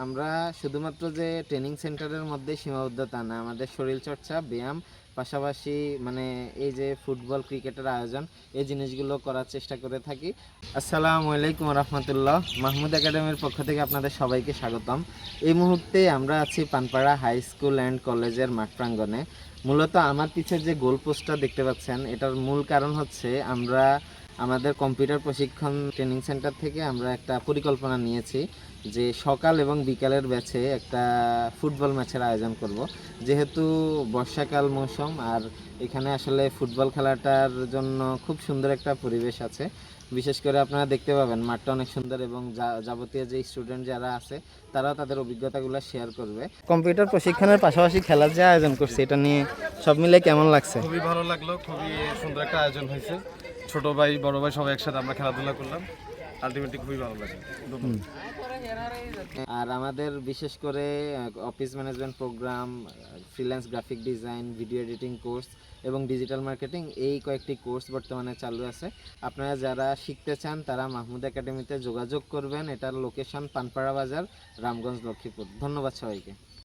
আমরা শুধুমাত্র যে ট্রেনিং সেন্টারের মধ্যে সীমাবদ্ধতা না, আমাদের শরীরচর্চা, ব্যায়াম, পাশাপাশি মানে এই যে ফুটবল ক্রিকেটের আয়োজন, এই জিনিসগুলো করার চেষ্টা করে থাকি। আসসালামু আলাইকুম রহমতুল্লাহ। মাহমুদ একাডেমির পক্ষ থেকে আপনাদের সবাইকে স্বাগতম। এই মুহূর্তে আমরা আছি পানপাড়া হাই স্কুল অ্যান্ড কলেজের মাঠ প্রাঙ্গণে। মূলত আমার পিছের যে গোল পোস্টটা দেখতে পাচ্ছেন, এটার মূল কারণ হচ্ছে আমরা আমাদের কম্পিউটার প্রশিক্ষণ ট্রেনিং সেন্টার থেকে আমরা একটা পরিকল্পনা নিয়েছি যে সকাল এবং বিকালের ব্যাচে একটা ফুটবল ম্যাচের আয়োজন করব। যেহেতু বর্ষাকাল মৌসুম, আর এখানে আসলে ফুটবল খেলাটার জন্য খুব সুন্দর একটা পরিবেশ আছে। বিশেষ করে আপনারা দেখতে পাবেন মাঠটা অনেক সুন্দর, এবং যাবতীয় যে স্টুডেন্ট যারা আছে তারাও তাদের অভিজ্ঞতাগুলো শেয়ার করবে। কম্পিউটার প্রশিক্ষণের পাশাপাশি খেলার যে আয়োজন করছে, এটা নিয়ে সব মিলে কেমন লাগছে? খুবই ভালো লাগলো, খুবই সুন্দর একটা আয়োজন হয়েছে। ছোট ভাই বড় ভাই সবাই একসাথে আমরা খেলাধুলা করলাম, আলটিমেটলি খুবই ভালো লাগে। আর আমাদের বিশেষ করে office management program, freelance graphic design, video editing course এবং ডিজিটাল মার্কেটিং, এই কয়েকটি কোর্স বর্তমানে চালু আছে। আপনারা যারা শিখতে চান তারা মাহমুদ একাডেমিতে যোগাযোগ করবেন। এটার লোকেশন পানপাড়া বাজার, রামগঞ্জ, লক্ষ্মীপুর। ধন্যবাদ সবাইকে।